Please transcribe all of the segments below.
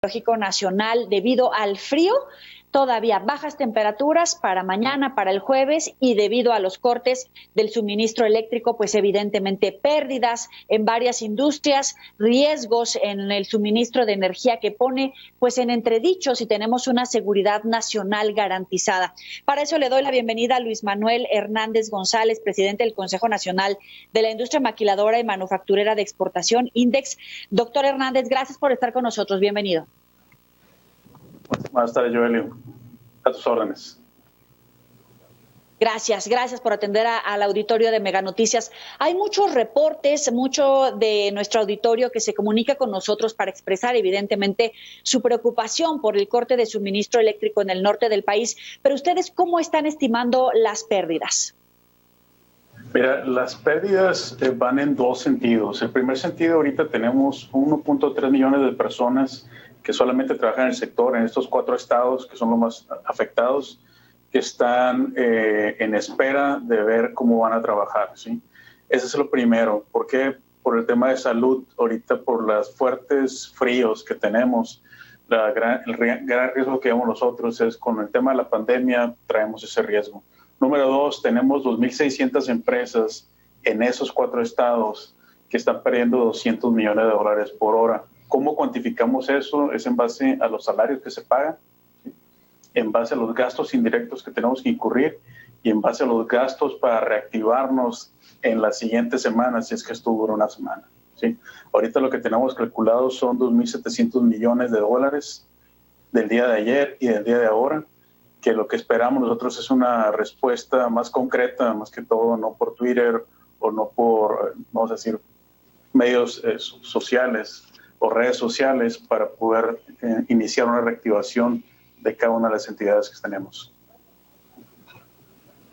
Meteorológico Nacional debido al frío. Todavía bajas temperaturas para mañana, para el jueves, y debido a los cortes del suministro eléctrico, pues evidentemente pérdidas en varias industrias, riesgos en el suministro de energía que pone pues en entredicho si tenemos una seguridad nacional garantizada. Para eso le doy la bienvenida a Luis Manuel Hernández González, presidente del Consejo Nacional de la Industria Maquiladora y Manufacturera de Exportación, INDEX. Doctor Hernández, gracias por estar con nosotros. Bienvenido. Buenas tardes, Joelio. A tus órdenes. Gracias por atender al auditorio de Mega Noticias. Hay muchos reportes, mucho de nuestro auditorio que se comunica con nosotros para expresar evidentemente su preocupación por el corte de suministro eléctrico en el norte del país. Pero ustedes, ¿cómo están estimando las pérdidas? Mira, las pérdidas van en dos sentidos. El primer sentido, ahorita tenemos 1.3 millones de personas que solamente trabajan en el sector, en estos 4 estados que son los más afectados, que están en espera de ver cómo van a trabajar, ¿sí? Ese es lo primero. ¿Por qué? Por el tema de salud, ahorita por los fuertes fríos que tenemos, el gran riesgo que vemos nosotros es con el tema de la pandemia, traemos ese riesgo. Número 2, tenemos 2.600 empresas en esos 4 estados que están perdiendo $200 millones por hora. ¿Cómo cuantificamos eso? Es en base a los salarios que se pagan, ¿sí? En base a los gastos indirectos que tenemos que incurrir y en base a los gastos para reactivarnos en las siguientes semanas, si es que esto dura una semana, ¿sí? Ahorita lo que tenemos calculado son $2.700 millones del día de ayer y del día de ahora, que lo que esperamos nosotros es una respuesta más concreta, más que todo, no por Twitter o no por, vamos a decir, medios sociales o redes sociales, para poder iniciar una reactivación de cada una de las entidades que tenemos.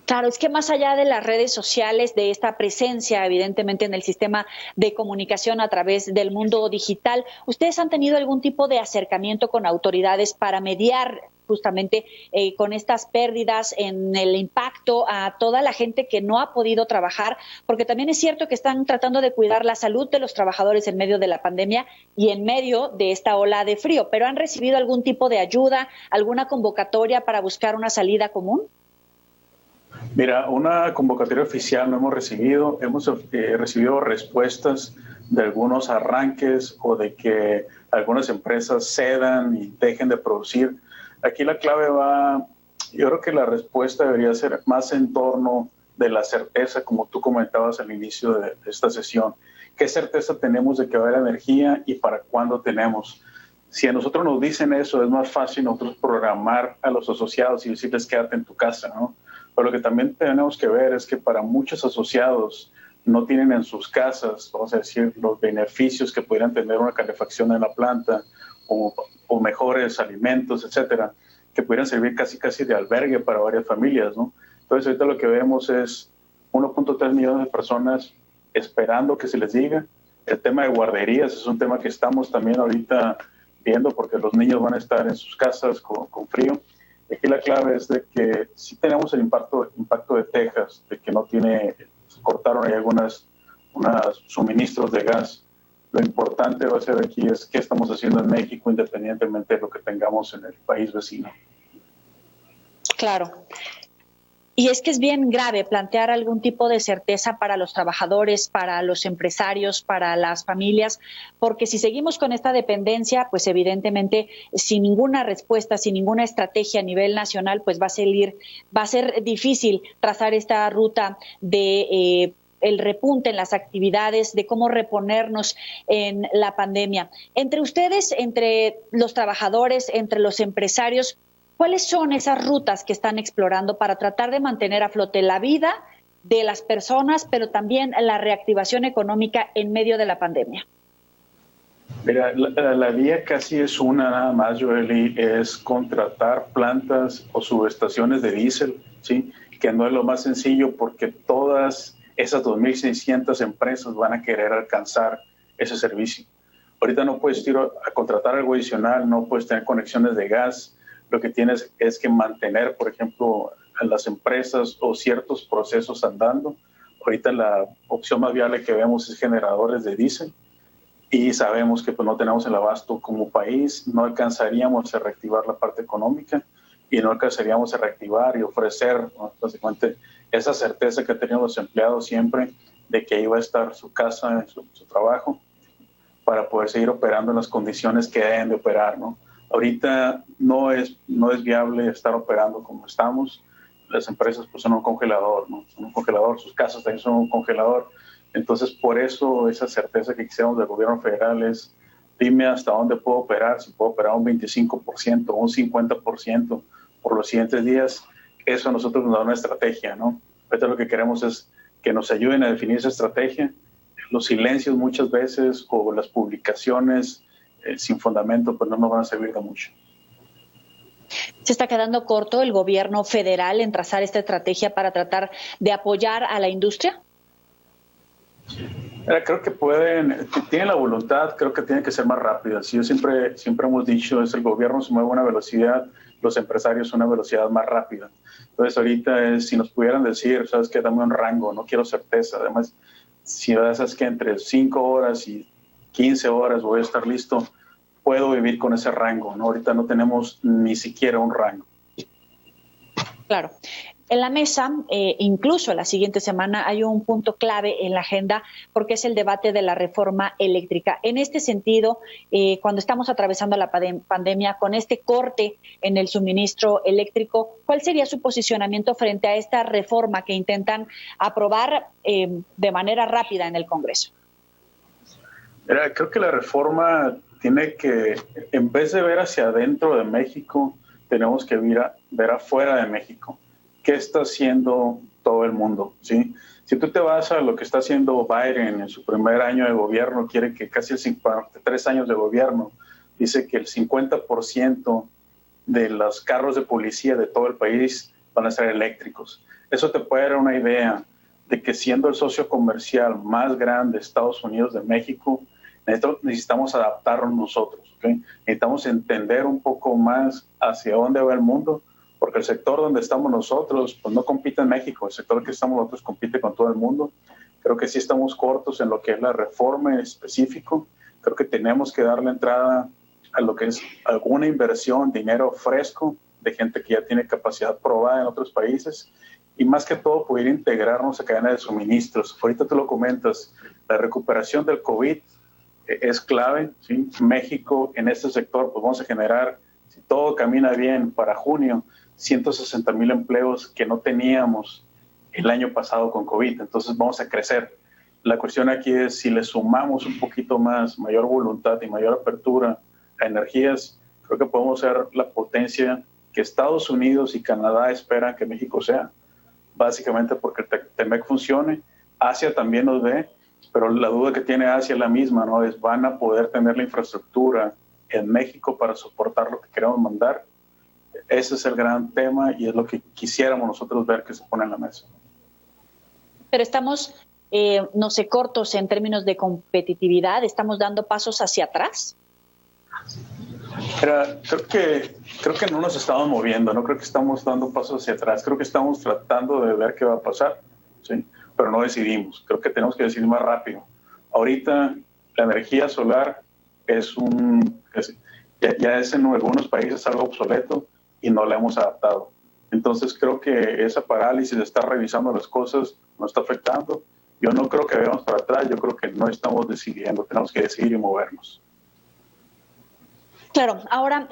Claro, es que más allá de las redes sociales, de esta presencia evidentemente en el sistema de comunicación a través del mundo digital, ¿ustedes han tenido algún tipo de acercamiento con autoridades para mediar justamente con estas pérdidas en el impacto a toda la gente que no ha podido trabajar? Porque también es cierto que están tratando de cuidar la salud de los trabajadores en medio de la pandemia y en medio de esta ola de frío, pero ¿han recibido algún tipo de ayuda, alguna convocatoria para buscar una salida común? Mira, una convocatoria oficial no hemos recibido. Hemos recibido respuestas de algunos arranques o de que algunas empresas cedan y dejen de producir. Aquí la clave va, yo creo que la respuesta debería ser más en torno de la certeza, como tú comentabas al inicio de esta sesión. ¿Qué certeza tenemos de que va a haber energía y para cuándo tenemos? Si a nosotros nos dicen eso, es más fácil nosotros programar a los asociados y decirles quédate en tu casa, ¿no? Pero lo que también tenemos que ver es que para muchos asociados no tienen en sus casas, vamos a decir, los beneficios que pudieran tener una calefacción en la planta o mejores alimentos, etcétera, que pudieran servir casi de albergue para varias familias, ¿no? Entonces ahorita lo que vemos es 1.3 millones de personas esperando que se les diga. El tema de guarderías es un tema que estamos también ahorita viendo porque los niños van a estar en sus casas con frío. Aquí la clave es de que sí tenemos el impacto de Texas, de que no cortaron ahí unos suministros de gas. Lo importante va a ser aquí es qué estamos haciendo en México, independientemente de lo que tengamos en el país vecino. Claro. Y es que es bien grave plantear algún tipo de certeza para los trabajadores, para los empresarios, para las familias, porque si seguimos con esta dependencia, pues evidentemente sin ninguna respuesta, sin ninguna estrategia a nivel nacional, pues va a ser difícil trazar esta ruta de el repunte en las actividades, de cómo reponernos en la pandemia. Entre ustedes, entre los trabajadores, entre los empresarios, ¿cuáles son esas rutas que están explorando para tratar de mantener a flote la vida de las personas, pero también la reactivación económica en medio de la pandemia? Mira, la vía casi es una nada más, Joely, es contratar plantas o subestaciones de diésel, ¿sí? Que no es lo más sencillo porque todas esas 2.600 empresas van a querer alcanzar ese servicio. Ahorita no puedes ir a contratar algo adicional, no puedes tener conexiones de gas. Lo que tienes es que mantener, por ejemplo, a las empresas o ciertos procesos andando. Ahorita la opción más viable que vemos es generadores de diésel. y sabemos que pues, no tenemos el abasto como país, no alcanzaríamos a reactivar la parte económica y no alcanzaríamos a reactivar y ofrecer, ¿no?, básicamente esa certeza que tenían los empleados siempre de que iba a estar su casa, su trabajo, para poder seguir operando en las condiciones que deben de operar, ¿no? Ahorita no es viable estar operando como estamos. Las empresas pues son un congelador, ¿no? Son un congelador, sus casas también son un congelador. Entonces, por eso esa certeza que quisiéramos del gobierno federal es, dime hasta dónde puedo operar, si puedo operar un 25% o un 50% por los siguientes días. Eso a nosotros nos da una estrategia, ¿no? Ahorita lo que queremos es que nos ayuden a definir esa estrategia. Los silencios muchas veces o las publicaciones sin fundamento pues no nos van a servir de mucho. ¿Se está quedando corto el gobierno federal en trazar esta estrategia para tratar de apoyar a la industria? Creo que tienen la voluntad, creo que tienen que ser más rápidas. Yo siempre hemos dicho, el gobierno se mueve a una velocidad, los empresarios a una velocidad más rápida. Entonces ahorita si nos pudieran decir, sabes qué, dame un rango, no quiero certeza. Además, si sabes que entre 5 horas y 15 horas voy a estar listo, puedo vivir con ese rango, ¿no? Ahorita no tenemos ni siquiera un rango. Claro. En la mesa, incluso la siguiente semana, hay un punto clave en la agenda porque es el debate de la reforma eléctrica. En este sentido, cuando estamos atravesando la pandemia, con este corte en el suministro eléctrico, ¿cuál sería su posicionamiento frente a esta reforma que intentan aprobar de manera rápida en el Congreso? Creo que la reforma tiene que, en vez de ver hacia adentro de México, tenemos que ver afuera de México. ¿Qué está haciendo todo el mundo? ¿Sí? Si tú te vas a lo que está haciendo Biden en su primer año de gobierno, quiere que casi 3 años de gobierno, dice que el 50% de los carros de policía de todo el país van a ser eléctricos. Eso te puede dar una idea de que siendo el socio comercial más grande de Estados Unidos de México, necesitamos adaptarnos nosotros, ¿okay? Necesitamos entender un poco más hacia dónde va el mundo, porque el sector donde estamos nosotros pues no compite en México, el sector que estamos nosotros compite con todo el mundo. Creo que sí estamos cortos en lo que es la reforma en específico. Creo que tenemos que darle entrada a lo que es alguna inversión, dinero fresco de gente que ya tiene capacidad probada en otros países y más que todo poder integrarnos a cadena de suministros. Ahorita tú lo comentas, la recuperación del COVID es clave, ¿sí? México en este sector pues vamos a generar, si todo camina bien, para junio 160,000 empleos que no teníamos el año pasado con COVID. Entonces vamos a crecer. La cuestión aquí es si le sumamos un poquito más, mayor voluntad y mayor apertura a energías, creo que podemos ser la potencia que Estados Unidos y Canadá esperan que México sea, básicamente porque el TEMEC funcione. Asia también nos ve, pero la duda que tiene Asia es la misma, ¿no? Es, ¿van a poder tener la infraestructura en México para soportar lo que queremos mandar? Ese es el gran tema y es lo que quisiéramos nosotros ver que se pone en la mesa. Pero estamos, no sé, cortos en términos de competitividad, ¿estamos dando pasos hacia atrás? Creo que no nos estamos moviendo, no creo que estamos dando pasos hacia atrás, creo que estamos tratando de ver qué va a pasar, ¿sí? Pero no decidimos, creo que tenemos que decidir más rápido. Ahorita la energía solar ya es en algunos países algo obsoleto y no la hemos adaptado. Entonces creo que esa parálisis de estar revisando las cosas nos está afectando. Yo no creo que vayamos para atrás, yo creo que no estamos decidiendo, tenemos que decidir y movernos. Claro, ahora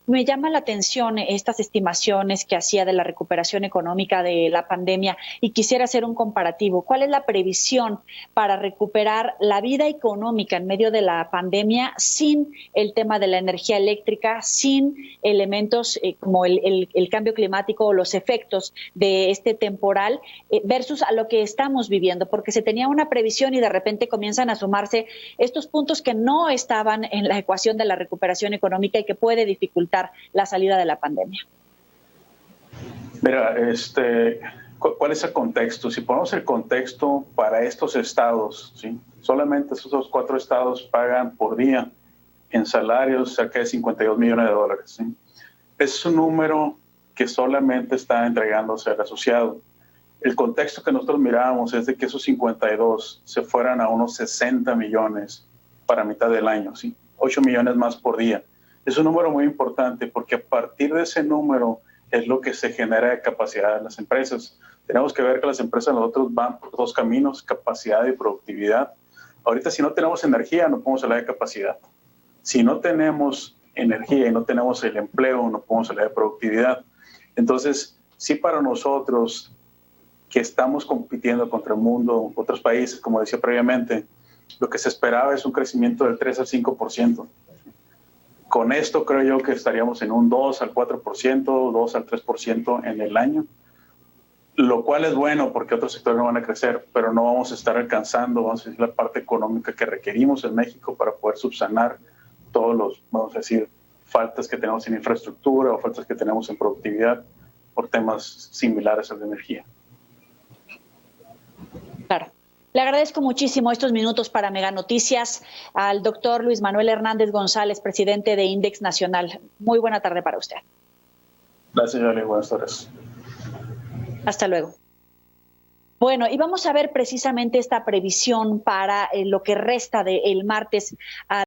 me llama la atención estas estimaciones que hacía de la recuperación económica de la pandemia y quisiera hacer un comparativo. ¿Cuál es la previsión para recuperar la vida económica en medio de la pandemia sin el tema de la energía eléctrica, sin elementos como el cambio climático o los efectos de este temporal versus a lo que estamos viviendo? Porque se tenía una previsión y de repente comienzan a sumarse estos puntos que no estaban en la ecuación de la recuperación económica y que puede dificultar la salida de la pandemia. Mira, ¿cuál es el contexto? Si ponemos el contexto para estos estados, ¿sí? Solamente esos 4 estados pagan por día en salarios cerca de $52 millones, ¿sí? Es un número que solamente está entregándose al asociado. El contexto que nosotros mirábamos es de que esos 52 se fueran a unos 60 millones para mitad del año, ¿sí? 8 millones más por día. Es un número muy importante porque a partir de ese número es lo que se genera de capacidad en las empresas. Tenemos que ver que las empresas nosotros van por dos caminos, capacidad y productividad. Ahorita si no tenemos energía no podemos hablar de capacidad. Si no tenemos energía y no tenemos el empleo no podemos hablar de productividad. Entonces, sí para nosotros que estamos compitiendo contra el mundo, otros países, como decía previamente, lo que se esperaba es un crecimiento del 3 al 5%. Con esto creo yo que estaríamos en un 2 al 4%, 2 al 3% en el año, lo cual es bueno porque otros sectores no van a crecer, pero no vamos a estar alcanzando, vamos a decir, la parte económica que requerimos en México para poder subsanar todos los, vamos a decir, faltas que tenemos en infraestructura o faltas que tenemos en productividad por temas similares a la energía. Claro. Le agradezco muchísimo estos minutos para Mega Noticias al doctor Luis Manuel Hernández González, presidente de Index Nacional. Muy buena tarde para usted. Gracias, Yoli. Buenas tardes. Hasta luego. Bueno, y vamos a ver precisamente esta previsión para lo que resta del martes.